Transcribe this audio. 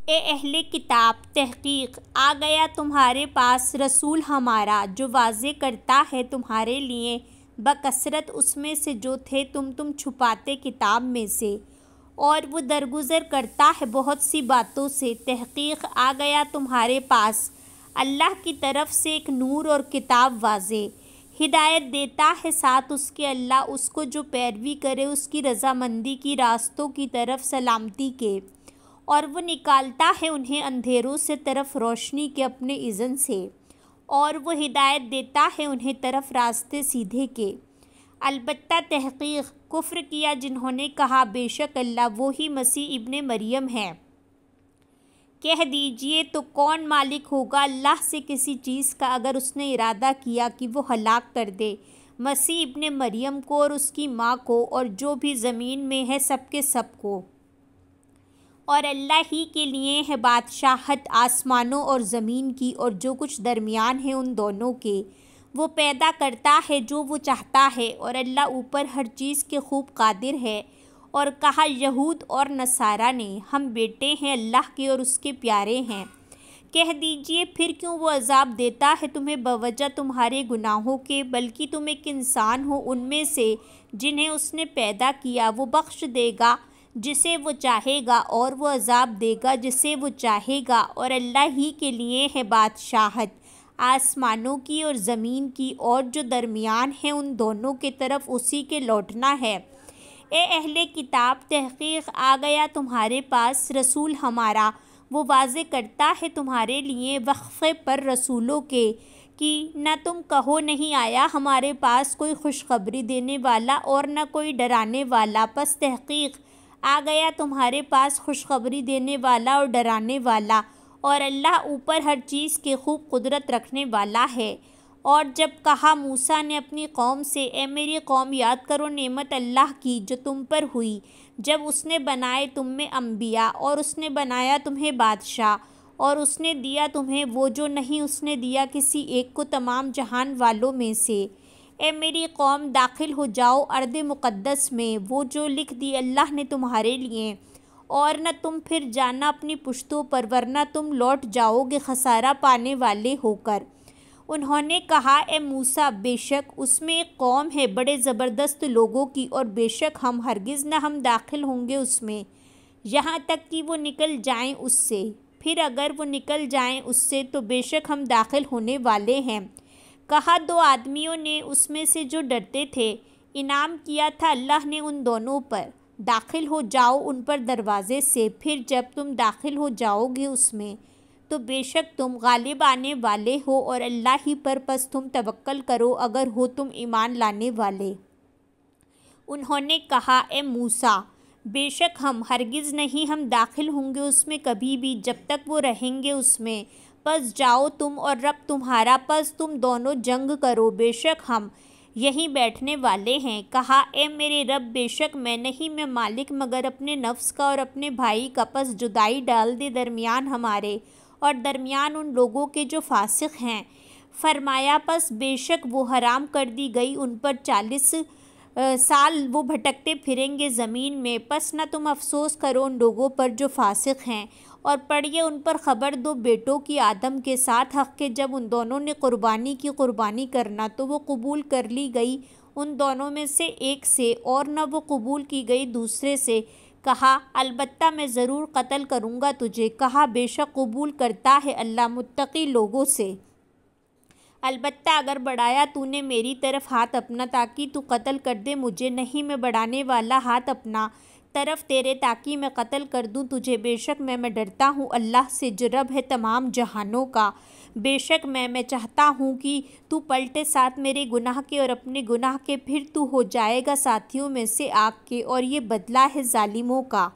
اے اہل کتاب، تحقیق آ گیا تمہارے پاس رسول ہمارا، جو واضح کرتا ہے تمہارے لیے بکثرت اس میں سے جو تھے تم چھپاتے کتاب میں سے، اور وہ درگزر کرتا ہے بہت سی باتوں سے۔ تحقیق آ گیا تمہارے پاس اللہ کی طرف سے ایک نور اور کتاب واضح، ہدایت دیتا ہے ساتھ اس کے اللہ اس کو جو پیروی کرے اس کی رضامندی کی راستوں کی طرف سلامتی کے، اور وہ نکالتا ہے انہیں اندھیروں سے طرف روشنی کے اپنے اذن سے، اور وہ ہدایت دیتا ہے انہیں طرف راستے سیدھے کے۔ البتہ تحقیق کفر کیا جنہوں نے کہا بے شک اللہ وہی مسیح ابن مریم ہے۔ کہہ دیجئے تو کون مالک ہوگا اللہ سے کسی چیز کا اگر اس نے ارادہ کیا کہ وہ ہلاک کر دے مسیح ابن مریم کو اور اس کی ماں کو اور جو بھی زمین میں ہے سب کے سب کو، اور اللہ ہی کے لیے ہے بادشاہت آسمانوں اور زمین کی اور جو کچھ درمیان ہے ان دونوں کے۔ وہ پیدا کرتا ہے جو وہ چاہتا ہے اور اللہ اوپر ہر چیز کے خوب قادر ہے۔ اور کہا یہود اور نصارہ نے ہم بیٹے ہیں اللہ کے اور اس کے پیارے ہیں۔ کہہ دیجئے پھر کیوں وہ عذاب دیتا ہے تمہیں بوجہ تمہارے گناہوں کے، بلکہ تم ایک انسان ہو ان میں سے جنہیں اس نے پیدا کیا۔ وہ بخش دے گا جسے وہ چاہے گا اور وہ عذاب دے گا جسے وہ چاہے گا، اور اللہ ہی کے لیے ہے بادشاہت آسمانوں کی اور زمین کی اور جو درمیان ہے ان دونوں کے طرف اسی کے لوٹنا ہے۔ اے اہل کتاب، تحقیق آ گیا تمہارے پاس رسول ہمارا، وہ واضح کرتا ہے تمہارے لیے وقفے پر رسولوں کے کہ نہ تم کہو نہیں آیا ہمارے پاس کوئی خوشخبری دینے والا اور نہ کوئی ڈرانے والا، پس تحقیق آ گیا تمہارے پاس خوشخبری دینے والا اور ڈرانے والا، اور اللہ اوپر ہر چیز کے خوب قدرت رکھنے والا ہے۔ اور جب کہا موسیٰ نے اپنی قوم سے اے میری قوم یاد کرو نعمت اللہ کی جو تم پر ہوئی جب اس نے بنائے تم میں انبیاء اور اس نے بنایا تمہیں بادشاہ، اور اس نے دیا تمہیں وہ جو نہیں اس نے دیا کسی ایک کو تمام جہان والوں میں سے۔ اے میری قوم داخل ہو جاؤ ارض مقدس میں، وہ جو لکھ دی اللہ نے تمہارے لیے، اور نہ تم پھر جانا اپنی پشتوں پر ورنہ تم لوٹ جاؤ گے خسارہ پانے والے ہو کر۔ انہوں نے کہا اے موسیٰ بے شک اس میں ایک قوم ہے بڑے زبردست لوگوں کی، اور بے شک ہرگز نہ ہم داخل ہوں گے اس میں یہاں تک کہ وہ نکل جائیں اس سے، پھر اگر وہ نکل جائیں اس سے تو بے شک ہم داخل ہونے والے ہیں۔ کہا دو آدمیوں نے اس میں سے جو ڈرتے تھے انعام کیا تھا اللہ نے ان دونوں پر، داخل ہو جاؤ ان پر دروازے سے، پھر جب تم داخل ہو جاؤ گے اس میں تو بے شک تم غالب آنے والے ہو اور اللہ ہی پر پس تم توکل کرو اگر ہو تم ایمان لانے والے۔ انہوں نے کہا اے موسیٰ بے شک ہرگز نہیں ہم داخل ہوں گے اس میں کبھی بھی جب تک وہ رہیں گے اس میں، پس جاؤ تم اور رب تمہارا پس تم دونوں جنگ کرو، بے شک ہم یہیں بیٹھنے والے ہیں۔ کہا اے میرے رب بے شک میں مالک مگر اپنے نفس کا اور اپنے بھائی کا، پس جدائی ڈال دے درمیان ہمارے اور درمیان ان لوگوں کے جو فاسق ہیں۔ فرمایا پس بے شک وہ حرام کر دی گئی ان پر 40 سال وہ بھٹکتے پھریں گے زمین میں، پس نہ تم افسوس کرو ان لوگوں پر جو فاسق ہیں، اور پڑھیے ان پر خبر دو بیٹوں کی آدم کے ساتھ حق کے جب ان دونوں نے قربانی کی قربانی کرنا تو وہ قبول کر لی گئی ان دونوں میں سے ایک سے اور نہ وہ قبول کی گئی دوسرے سے۔ کہا البتہ میں ضرور قتل کروں گا تجھے، کہا بے شک قبول کرتا ہے اللہ متقی لوگوں سے، البتہ اگر بڑھایا تو نے میری طرف ہاتھ اپنا تاکہ تو قتل کر دے مجھے، نہیں میں بڑھانے والا ہاتھ اپنا طرف تیرے تاکہ میں قتل کر دوں تجھے، بے شک میں ڈرتا ہوں اللہ سے جو رب ہے تمام جہانوں کا، بے شک میں چاہتا ہوں کہ تو پلٹے ساتھ میرے گناہ کے اور اپنے گناہ کے، پھر تو ہو جائے گا ساتھیوں میں سے آگ کے، اور یہ بدلہ ہے ظالموں کا۔